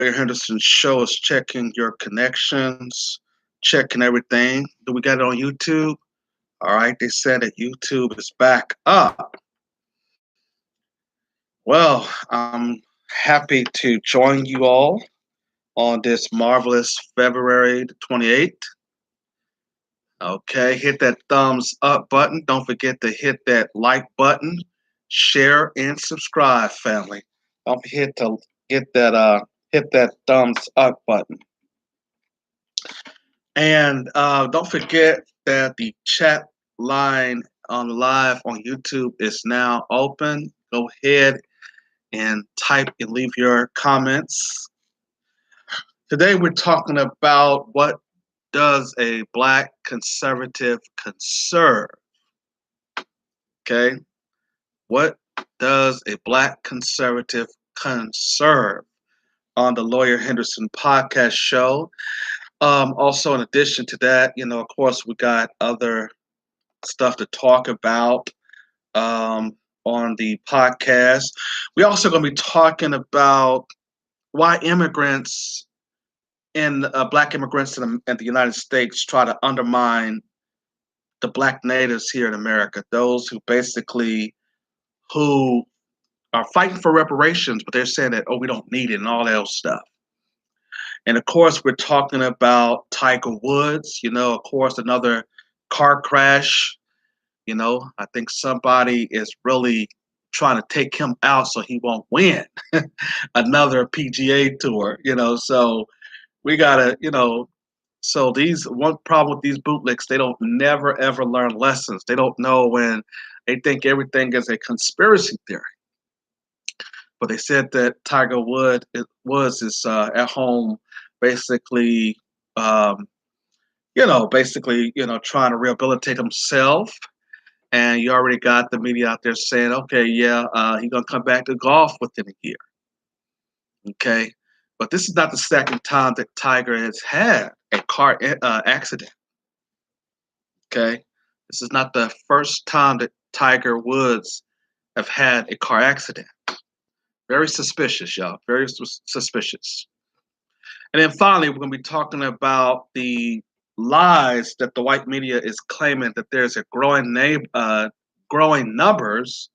Lawyer Henderson show is checking your connections, checking everything. Do we got it on YouTube? All right, they said that YouTube is back up. Well, I'm happy to join you all on this marvelous February the 28th. Okay, hit that thumbs up button. Don't forget to hit that like button, share and subscribe, family. Don't forget to hit that thumbs up button. And don't forget that the chat line on live on YouTube is now open. Go ahead and type and leave your comments. Today we're talking about what does a black conservative conserve? Okay, what does a black conservative conserve on the Lawyer Henderson podcast show? Also, in addition to that, of course, we got other stuff to talk about on the podcast. We're also going to be talking about why immigrants and black immigrants in the United States try to undermine the black natives here in America, those who are fighting for reparations, but they're saying that, oh, we don't need it and all that else stuff. And of course, we're talking about Tiger Woods, of course, another car crash. I think somebody is really trying to take him out so he won't win another PGA tour, so we gotta, so one problem with these bootlegs, they don't never ever learn lessons. They don't know when they think everything is a conspiracy theory. But they said that Tiger Woods is at home, basically, trying to rehabilitate himself. And you already got the media out there saying, okay, yeah, he's gonna come back to golf within a year. Okay, but this is not the second time that Tiger has had a car accident. Okay, this is not the first time that Tiger Woods have had a car accident. Very suspicious, y'all. Very suspicious. And then finally, we're going to be talking about the lies that the white media is claiming that there's a growing numbers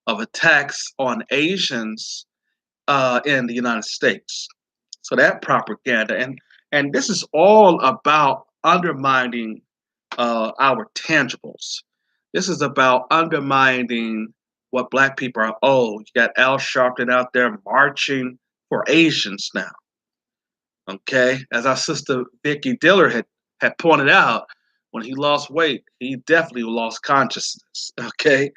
of attacks on Asians in the United States. So that propaganda, and this is all about undermining our tangibles. This is about undermining what black people are owed. You got Al Sharpton out there marching for Asians now. Okay, as our sister Vicky Diller had pointed out, when he lost weight, he definitely lost consciousness. Okay,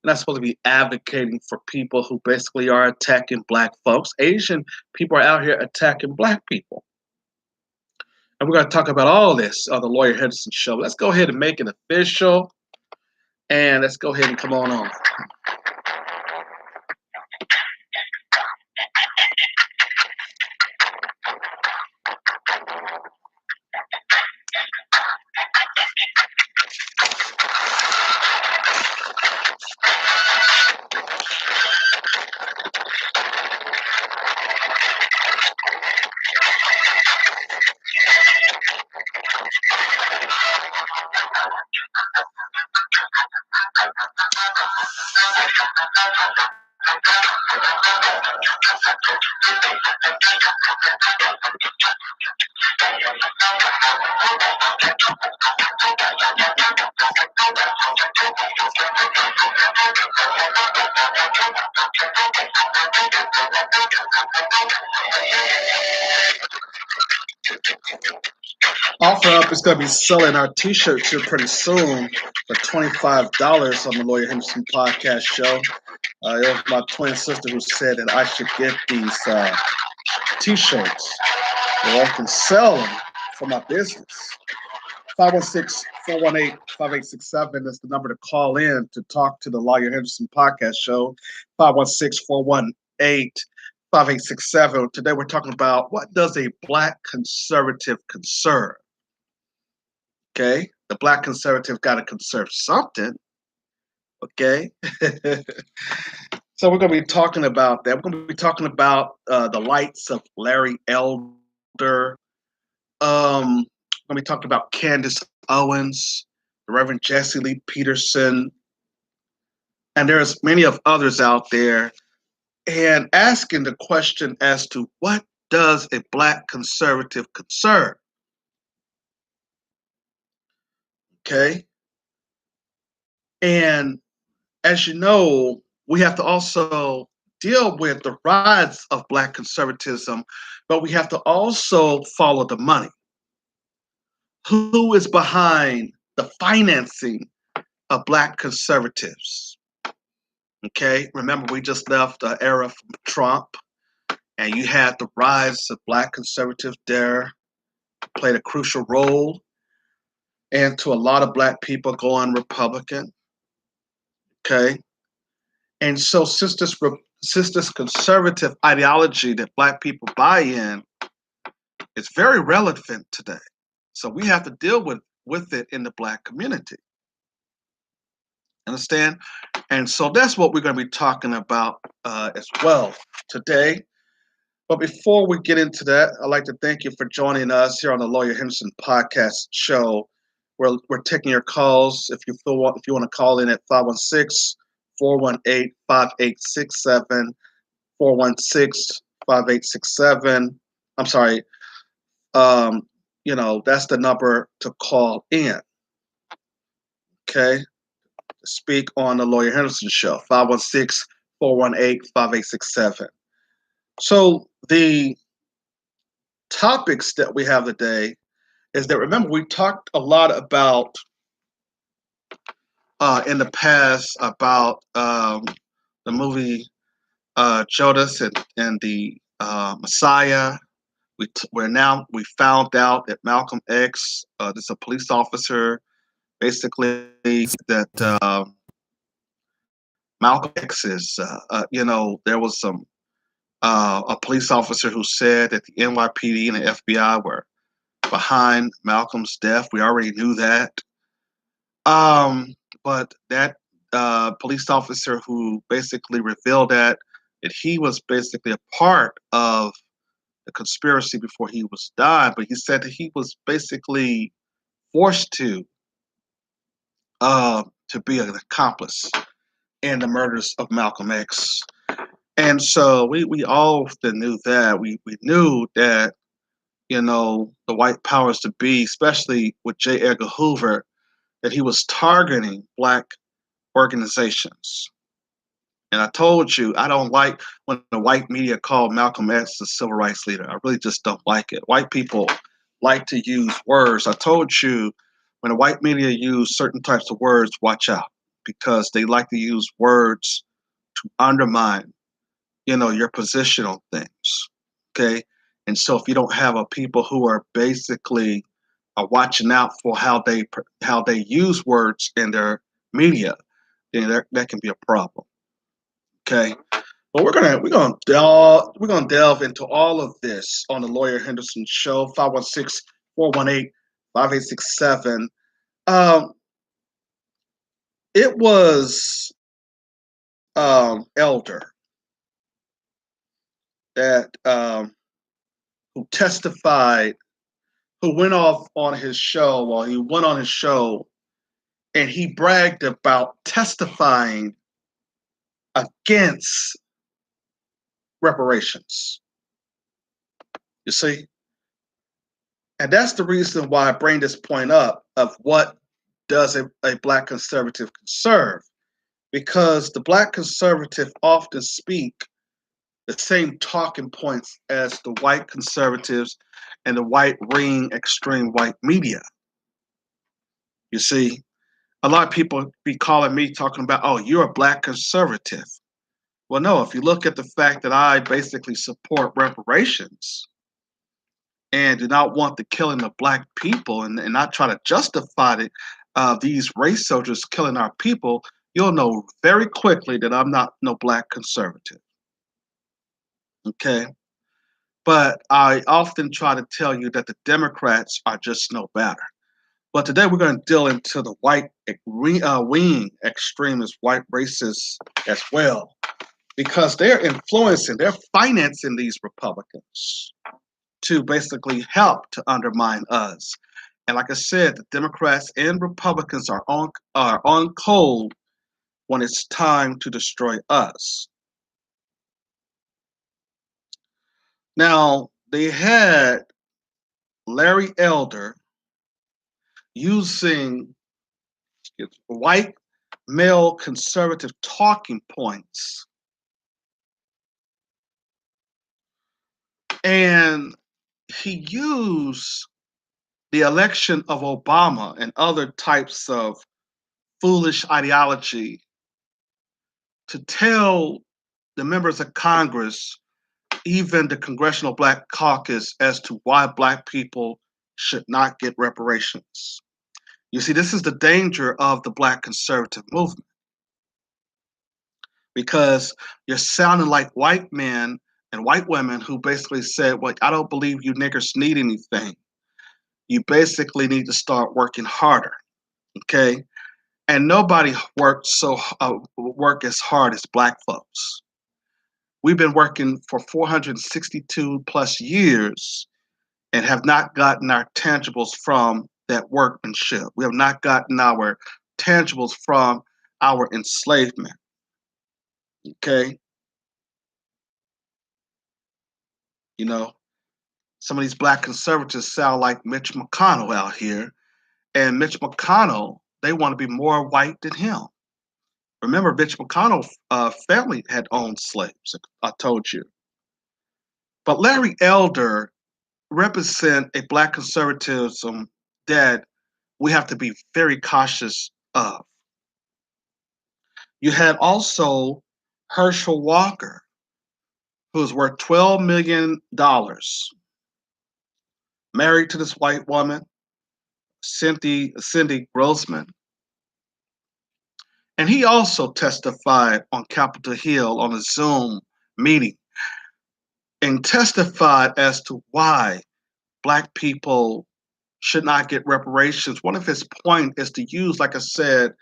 not supposed to be advocating for people who basically are attacking black folks. Asian people are out here attacking black people. And we're going to talk about all this on the Lawyer Henderson show. Let's go ahead and make it official. And let's go ahead and come on. Offer Up is going to be selling our t-shirts here pretty soon for $25 on the Lawyer Henderson podcast show. It was my twin sister who said that I should get these t-shirts so I can sell them for my business. 516-418-5867 is the number to call in to talk to the Lawyer Henderson podcast show. 516-418-5867. Today we're talking about what does a black conservative conserve? Okay, the black conservative got to conserve something. Okay, So we're going to be talking about that. We're going to be talking about the lights of Larry Elder. We're going to be talking about Candace Owens, the Reverend Jesse Lee Peterson, and there's many of others out there. And asking the question as to what does a black conservative conserve? Okay. And as you know, we have to also deal with the rise of black conservatism, but we have to also follow the money. Who is behind the financing of black conservatives? Okay, remember we just left the era from Trump, and you had the rise of black conservatives there, played a crucial role, and to a lot of black people going Republican. Okay, and so since this conservative ideology that black people buy in is very relevant today, so we have to deal with it in the black community. Understand? And so that's what we're going to be talking about as well today. But before we get into that, I'd like to thank you for joining us here on the Lawyer Henderson podcast show. We're taking your calls. If you want to call in at 516-418-5867, 416-5867. I'm sorry. That's the number to call in. Okay. Speak on the Lawyer Henderson show, 516-418-5867. So the topics that we have today is that, remember, we talked a lot about in the past about the movie Judas and the Messiah. We found out that Malcolm X, this a police officer, basically that Malcolm X is, there was a police officer who said that the NYPD and the FBI were behind Malcolm's death. We already knew that. But that police officer who basically revealed that he was basically a part of the conspiracy before he was died, but he said that he was basically forced to be an accomplice in the murders of Malcolm X. And so we often knew that. We knew that, the white powers to be, especially with J. Edgar Hoover, that he was targeting black organizations. And I told you, I don't like when the white media called Malcolm X a civil rights leader. I really just don't like it. White people like to use words. I told you, when the white media use certain types of words, watch out, because they like to use words to undermine, your position on things. Okay. And so if you don't have a people who are basically watching out for how they use words in their media, then that can be a problem. Okay. Well, we're gonna delve into all of this on the Lawyer Henderson show, 516-418-5867. Um, it was Elder that who testified, who went off on his show, or he went on his show, and he bragged about testifying against reparations. You see? And that's the reason why I bring this point up of what does a black conservative conserve, because the black conservative often speak the same talking points as the white conservatives and the white ring extreme white media. You see, a lot of people be calling me talking about, oh, you're a black conservative. Well, no, if you look at the fact that I basically support reparations and do not want the killing of black people, and not try to justify these race soldiers killing our people, you'll know very quickly that I'm not no black conservative. Okay? But I often try to tell you that the Democrats are just no better. But today we're going to deal into the white wing extremist, white racists as well. because they're influencing, they're financing these Republicans to basically help to undermine us. And like I said, the Democrats and Republicans are on cold when it's time to destroy us. Now, they had Larry Elder using white male conservative talking points, and he used the election of Obama and other types of foolish ideology to tell the members of Congress, even the Congressional Black Caucus, as to why Black people should not get reparations. You see, this is the danger of the Black conservative movement, because you're sounding like white men and white women who basically said, well, I don't believe you niggers need anything. You basically need to start working harder, okay? And nobody work as hard as Black folks. We've been working for 462 plus years and have not gotten our tangibles from that workmanship. We have not gotten our tangibles from our enslavement. Okay? You know, some of these Black conservatives sound like Mitch McConnell out here. And Mitch McConnell, they want to be more white than him. Remember, Mitch McConnell's family had owned slaves, I told you. But Larry Elder represent a Black conservatism that we have to be very cautious of. You had also Herschel Walker, who is worth $12 million, married to this white woman, Cindy Grossman. And he also testified on Capitol Hill on a Zoom meeting and testified as to why Black people should not get reparations. One of his points is to use, like I said,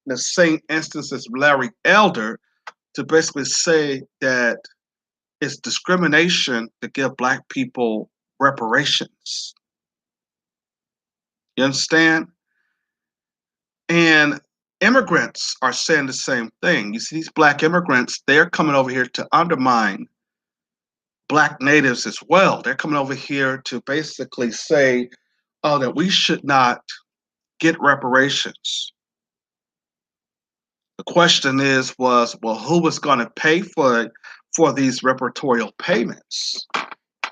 the same instance as Larry Elder, to basically say that it's discrimination to give Black people reparations. You understand? And immigrants are saying the same thing. You see, these Black immigrants, they're coming over here to undermine Black natives as well. They're coming over here to basically say, oh, that we should not get reparations. The question was, well, who was going to pay for these reparatorial payments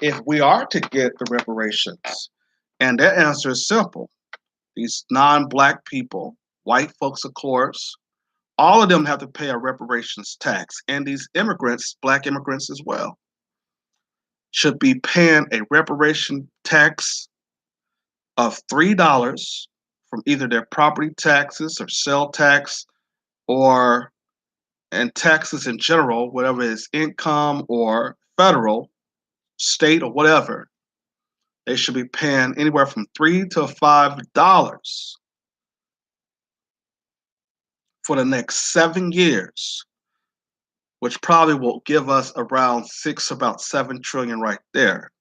if we are to get the reparations? And that answer is simple. These non-Black people, white folks, of course, all of them have to pay a reparations tax. And these immigrants, Black immigrants as well, should be paying a reparation tax of $3 from either their property taxes or sale tax, or and taxes in general, whatever is income or federal, state, or whatever. They should be paying anywhere from $3 to $5 for the next 7 years, which probably will give us around about 7 trillion right there.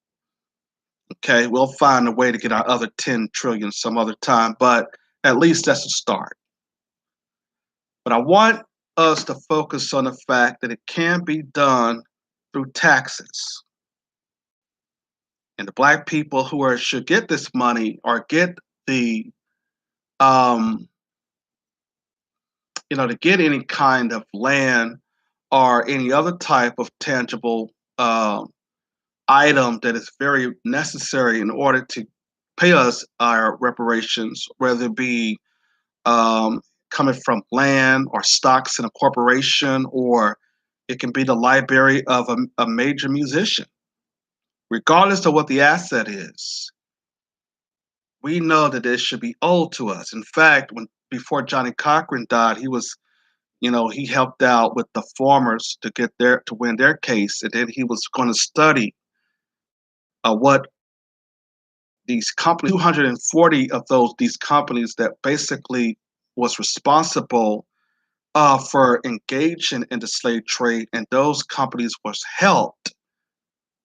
Okay, we'll find a way to get our other 10 trillion some other time, but at least that's a start. But I want us to focus on the fact that it can be done through taxes. And the Black people who should get this money or get the to get any kind of land or any other type of tangible item that is very necessary in order to pay us our reparations, whether it be coming from land or stocks in a corporation, or it can be the library of a major musician. Regardless of what the asset is, we know that it should be owed to us. In fact, before Johnny Cochran died, he helped out with the farmers to win their case, and then he was going to study what these companies, 240 of these companies that basically was responsible for engaging in the slave trade, and those companies was helped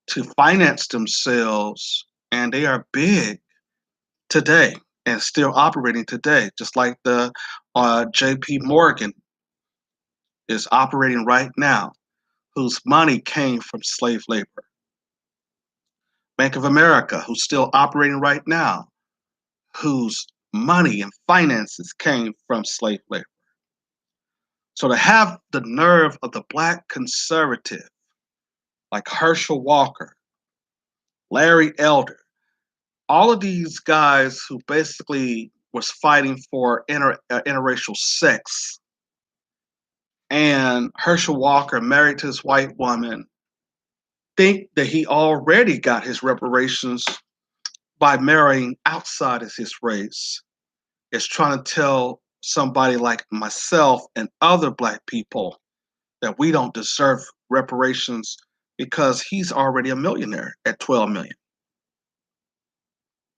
to finance themselves, and they are big today and still operating today, just like the J.P. Morgan is operating right now, whose money came from slave labor. Bank of America, who's still operating right now, whose money and finances came from slave labor. So to have the nerve of the black conservative like Herschel Walker, Larry Elder, all of these guys who basically was fighting for interracial sex, and Herschel Walker married to this white woman, think that he already got his reparations by marrying outside of his race, is trying to tell somebody like myself and other black people that we don't deserve reparations because he's already a millionaire at 12 million.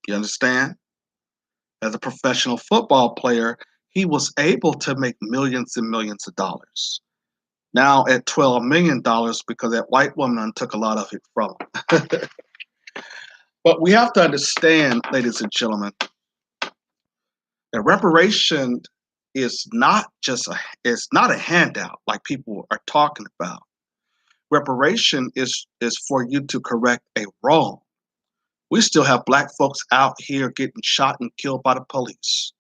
You understand? As a professional football player, he was able to make millions and millions of dollars. Now at $12 million because that white woman took a lot of it from him. But we have to understand, ladies and gentlemen, that reparation is not it's not a handout like people are talking about. Reparation is for you to correct a wrong. We still have black folks out here getting shot and killed by the police.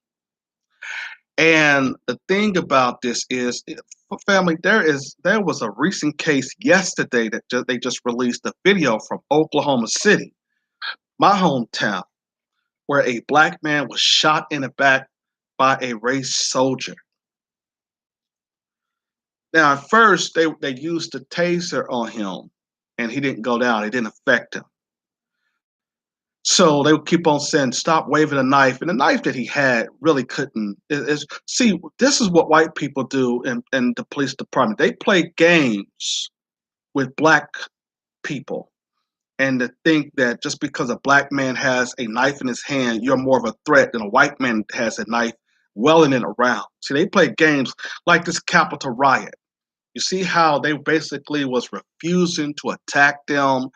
And the thing about this is, for family, there was a recent case yesterday that they just released a video from Oklahoma City, my hometown, where a black man was shot in the back by a race soldier. Now, at first, they used the taser on him, and he didn't go down. It didn't affect him. So they would keep on saying, "Stop waving a knife," and the knife that he had really couldn't. See, this is what white people do in the police department. They play games with black people, and to think that just because a black man has a knife in his hand, you're more of a threat than a white man that has a knife welling it around. See, they play games like this Capitol riot. You see how they basically was refusing to attack them.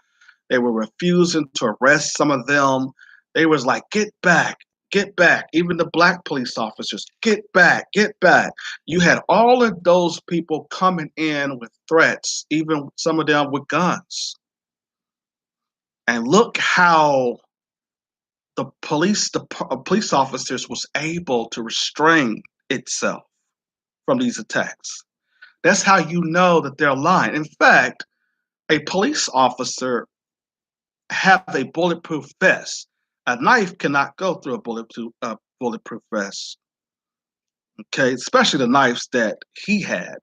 They were refusing to arrest some of them. They was like, get back, get back. Even the black police officers, get back, get back. You had all of those people coming in with threats, even some of them with guns. And look how the police officers was able to restrain itself from these attacks. That's how you know that they're lying. In fact, a police officer have a bulletproof vest. A knife cannot go through a bulletproof vest. Okay, especially the knives that he had.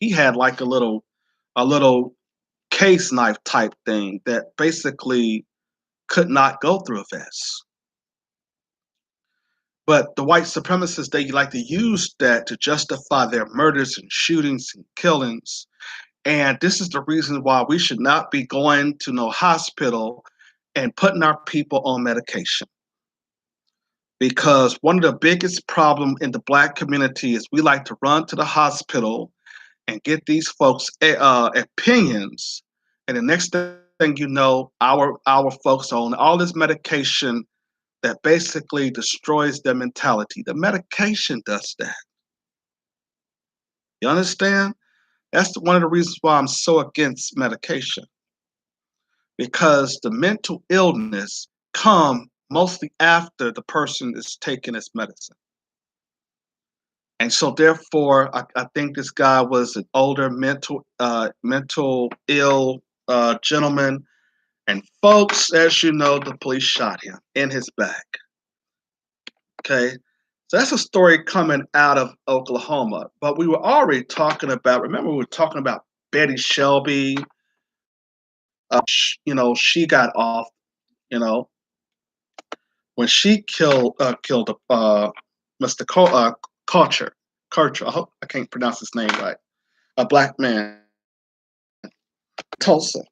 He had like a little case knife type thing that basically could not go through a vest. But the white supremacists, they like to use that to justify their murders and shootings and killings. And this is the reason why we should not be going to no hospital and putting our people on medication. Because one of the biggest problems in the black community is we like to run to the hospital and get these folks' opinions. And the next thing you know, our folks are on all this medication that basically destroys their mentality. The medication does that. You understand? That's one of the reasons why I'm so against medication. Because the mental illness come mostly after the person is taking his medicine. And so therefore, I think this guy was an older mental ill gentleman. And folks, as you know, the police shot him in his back. Okay. So that's a story coming out of Oklahoma. But we were already talking about, remember we were talking about Betty Shelby. She got off, when she killed Mr. Karcher. I hope I can't pronounce his name right. A black man, Tulsa.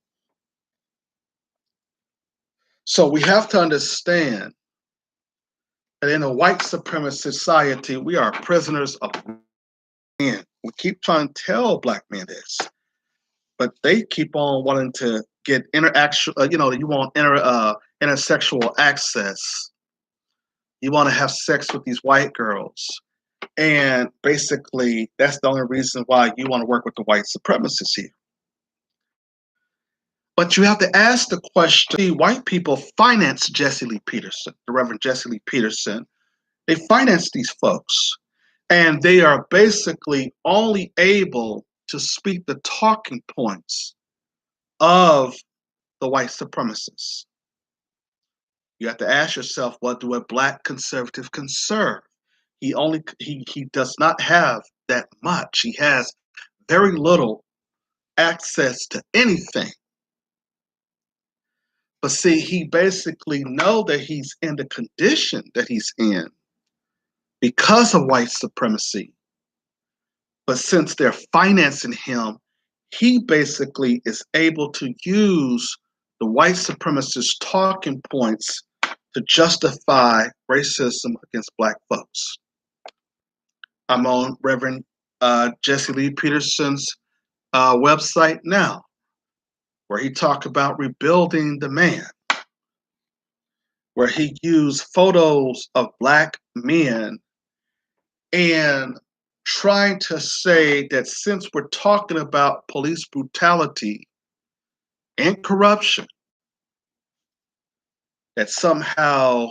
So we have to understand that in a white supremacist society, we are prisoners of men. We keep trying to tell black men this, but they keep on wanting to get interaction. You want intersexual access. You want to have sex with these white girls, and basically that's the only reason why you want to work with the white supremacists here. But you have to ask the question: white people finance Jesse Lee Peterson, the Reverend Jesse Lee Peterson. They finance these folks, and they are basically only able to speak the talking points of the white supremacists. You have to ask yourself, what do a black conservative conserve? He does not have that much. He has very little access to anything. But see, he basically know that he's in the condition that he's in because of white supremacy. But since they're financing him, he basically is able to use the white supremacist talking points to justify racism against black folks. I'm on Reverend Jesse Lee Peterson's website now, where he talked about rebuilding the man, where he used photos of black men and trying to say that since we're talking about police brutality and corruption, that somehow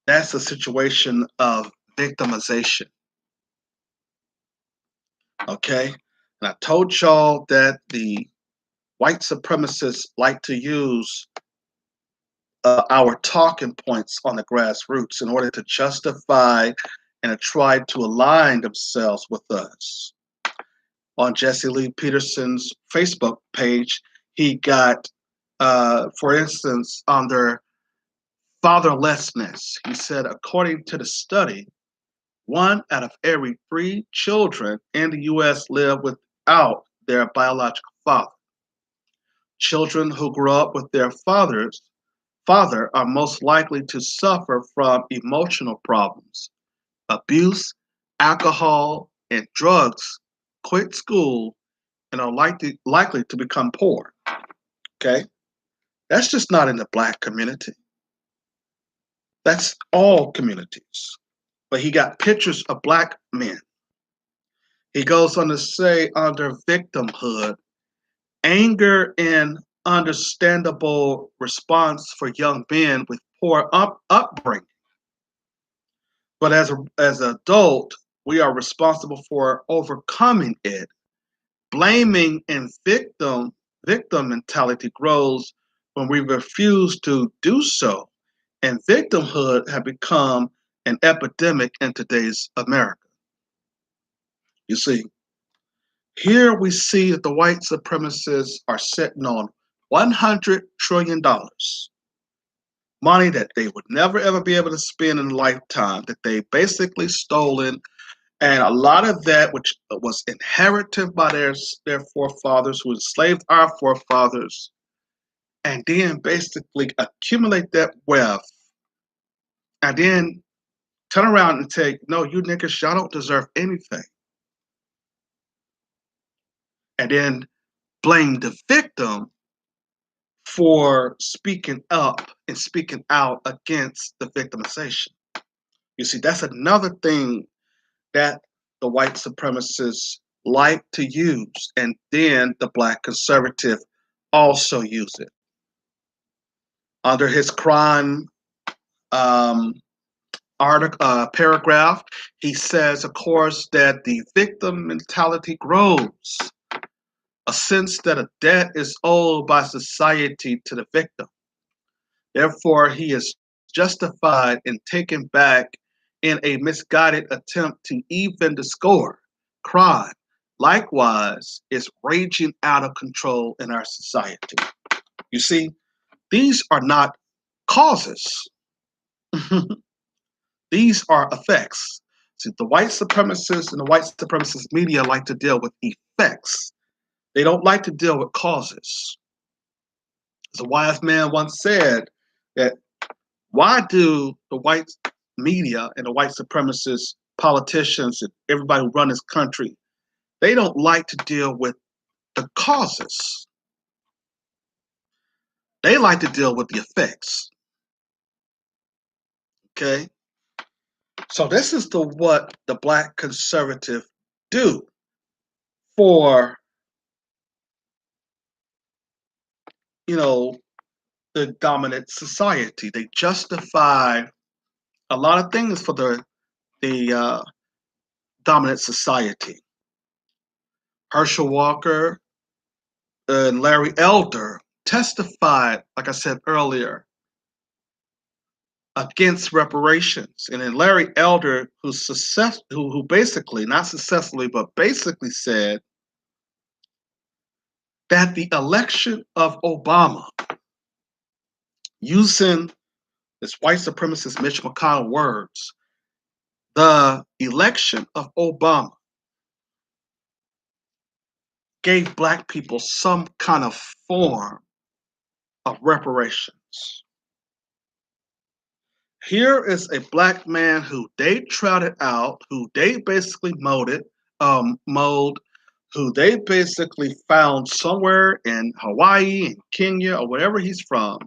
that's a situation of victimization. Okay? And I told y'all that the white supremacists like to use our talking points on the grassroots in order to justify and to try to align themselves with us. On Jesse Lee Peterson's Facebook page, he got, for instance, under fatherlessness, he said, according to the study, 1 out of every 3 children in the U.S. live without their biological father. Children who grow up with their father are most likely to suffer from emotional problems, abuse, alcohol, and drugs, quit school, and are likely to become poor. Okay? That's just not in the black community. That's all communities. But he got pictures of black men. He goes on to say under victimhood, anger and understandable response for young men with poor upbringing. But as an adult, we are responsible for overcoming it. Blaming and victim mentality grows when we refuse to do so. And victimhood has become an epidemic in today's America. You see, here we see that the white supremacists are sitting on $100 trillion, money that they would never ever be able to spend in a lifetime, that they basically stolen, and a lot of that which was inherited by their forefathers who enslaved our forefathers, and then basically accumulate that wealth, and then turn around and say, no, you niggas, y'all don't deserve anything. And then blame the victim for speaking up and speaking out against the victimization. You see, that's another thing that the white supremacists like to use, and then the black conservative also use it. Under his crime paragraph, he says, of course, that the victim mentality grows, a sense that a debt is owed by society to the victim. Therefore, he is justified in taking back in a misguided attempt to even the score. Crime, likewise, is raging out of control in our society. You see, these are not causes. These are effects. See, the white supremacists and the white supremacist media like to deal with effects. They don't like to deal with causes. As a wise man once said, that why do the white media and the white supremacist politicians and everybody who run this country They don't like to deal with the causes. They like to deal with the effects. Okay? So this is what the black conservative do for, you know, the dominant society. They justify a lot of things for the dominant society. Herschel Walker and Larry Elder testified, like I said earlier, against reparations. And then Larry Elder, who basically, not successfully, but basically said that the election of Obama, using this white supremacist Mitch McConnell words, the election of Obama gave black people some kind of form of reparations. Here is a black man who they trotted out, who they basically mold, who they basically found somewhere in Hawaii and Kenya or wherever he's from.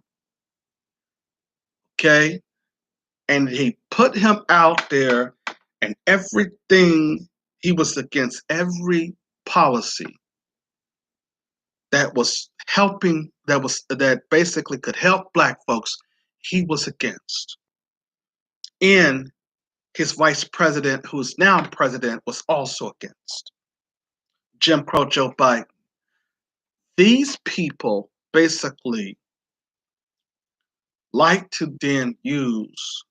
Okay, and he put him out there, and everything, he was against every policy that was helping, that basically could help black folks. He was against. And his vice president, who's now president, was also against. Jim Crow Joe Biden. These people basically like to then use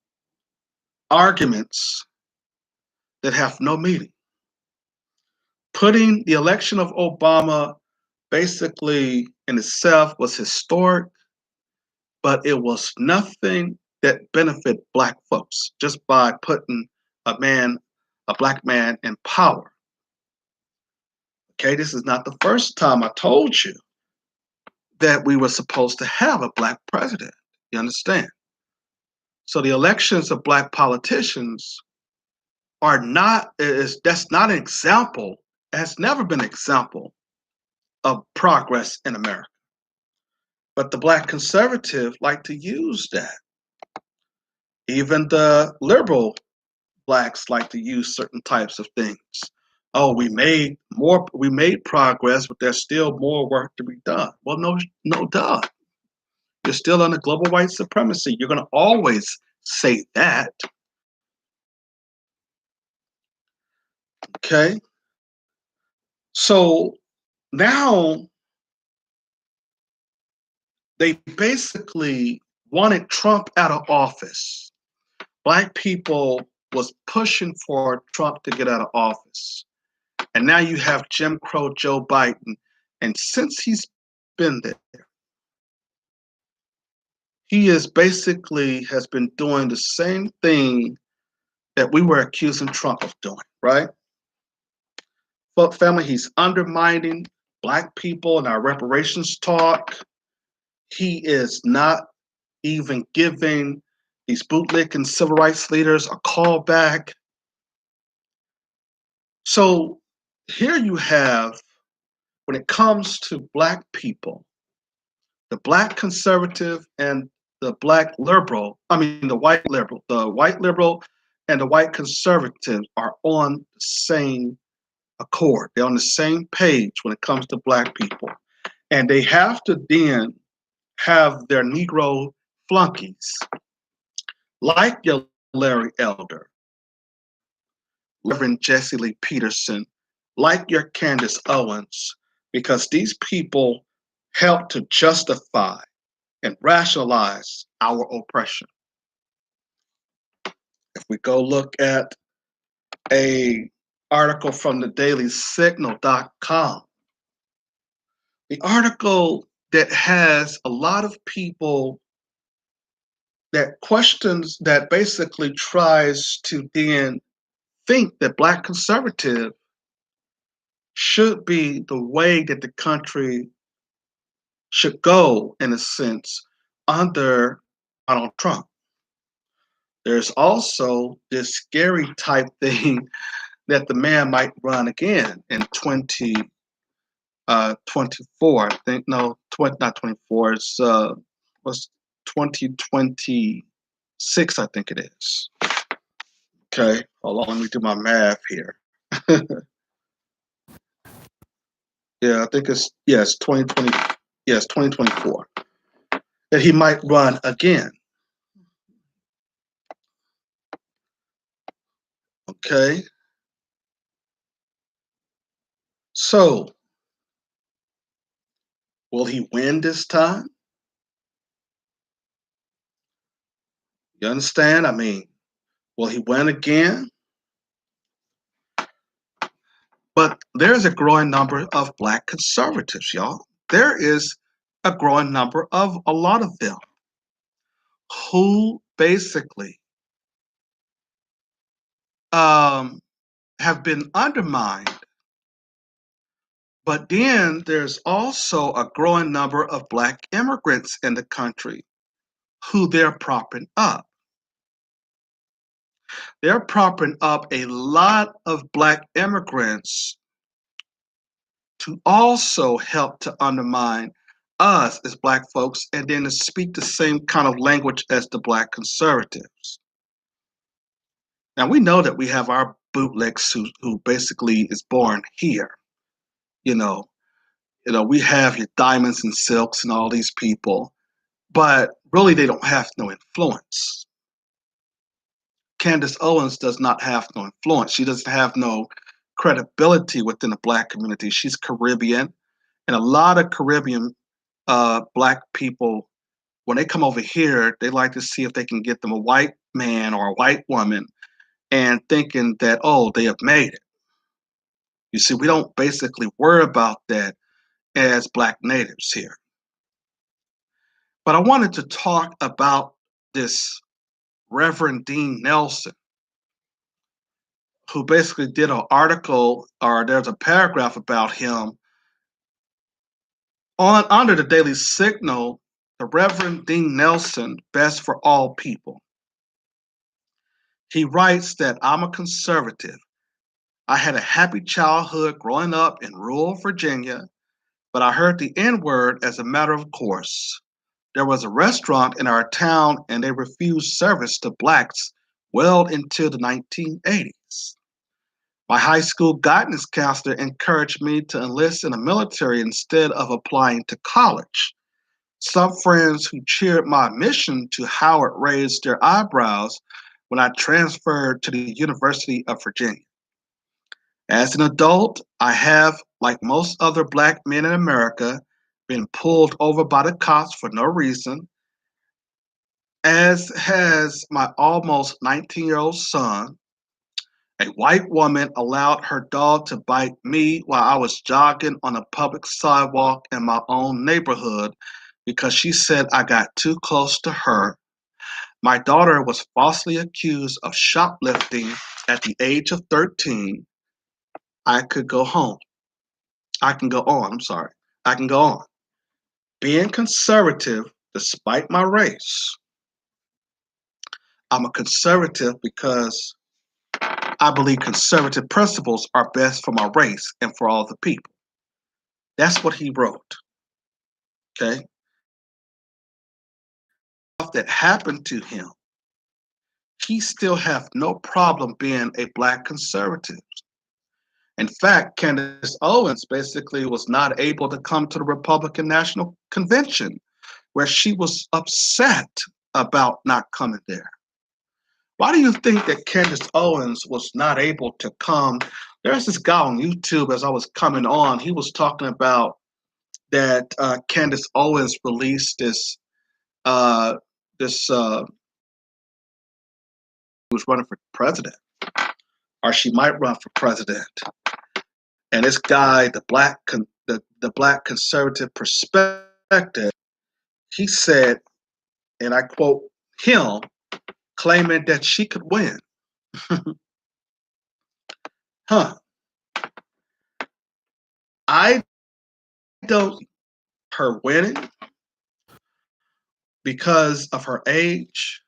arguments that have no meaning. Putting the election of Obama basically in itself was historic, but it was nothing that benefited black folks just by putting a black man in power. Okay, this is not the first time I told you that we were supposed to have a black president. You understand? So the elections of black politicians that's not an example, has never been an example of progress in America. But the black conservative like to use that. Even the liberal blacks like to use certain types of things. Oh, we made progress, but there's still more work to be done. Well, no, duh. You're still under global white supremacy. You're going to always say that. Okay? So now they basically wanted Trump out of office. Black people was pushing for Trump to get out of office. And now you have Jim Crow Joe Biden. And since he's been there, he has been doing the same thing that we were accusing Trump of doing, right? But family, he's undermining black people in our reparations talk. He is not even giving these bootlicking civil rights leaders a call back. So here you have, when it comes to black people, the black conservative and the white liberal and the white conservative are on the same accord. They're on the same page when it comes to black people. And they have to then have their Negro flunkies, like your Larry Elder, Reverend Jesse Lee Peterson, like your Candace Owens, because these people help to justify and rationalize our oppression. If we go look at a article from the dailysignal.com, the article that has a lot of people that questions, that basically tries to then think that black conservative should be the way that the country should go, in a sense, under Donald Trump. There's also this scary type thing that the man might run again in 2024. I think no, 20, not 24. It's what's 2026? I think it is. Okay, hold on. Let me do my math here. Yeah, I think it's yes, 2020. Yes, 2024. That he might run again. Okay, so will he win this time? You understand? I mean, will he win again? But there's a growing number of black conservatives, y'all. There is a growing number of a lot of them who basically have been undermined. But then there's also a growing number of black immigrants in the country who they're propping up. They're propping up a lot of black immigrants to also help to undermine us as black folks and then to speak the same kind of language as the black conservatives. Now we know that we have our bootlegs who basically is born here. You know, we have your diamonds and silks and all these people, but really they don't have no influence. Candace Owens does not have no influence. She doesn't have no credibility within the black community. She's Caribbean, and a lot of Caribbean black people, when they come over here, they like to see if they can get them a white man or a white woman and thinking that, oh, they have made it. You see, we don't basically worry about that as black natives here. But I wanted to talk about this Reverend Dean Nelson, who basically did an article, or there's a paragraph about him on under the Daily Signal, the Reverend Dean Nelson, best for all people. He writes that I'm a conservative. I had a happy childhood growing up in rural Virginia, but I heard the N word as a matter of course. There was a restaurant in our town and they refused service to blacks well into the 1980s. My high school guidance counselor encouraged me to enlist in the military instead of applying to college. Some friends who cheered my admission to Howard raised their eyebrows when I transferred to the University of Virginia. As an adult, I have, like most other black men in America, been pulled over by the cops for no reason, as has my almost 19-year-old son. A white woman allowed her dog to bite me while I was jogging on a public sidewalk in my own neighborhood because she said I got too close to her. My daughter was falsely accused of shoplifting at the age of 13. I could go home. I can go on. I'm sorry. I can go on. Being conservative, despite my race, I'm a conservative because I believe conservative principles are best for my race and for all the people. That's what he wrote. Okay. Stuff that happened to him, he still have no problem being a black conservative. In fact, Candace Owens basically was not able to come to the Republican National Convention where she was upset about not coming there. Why do you think that Candace Owens was not able to come? There's this guy on YouTube as I was coming on, he was talking about that Candace Owens released this was running for president, or she might run for president. And this guy, the black conservative perspective, he said, and I quote him, claiming that she could win. Huh. I don't her winning because of her age.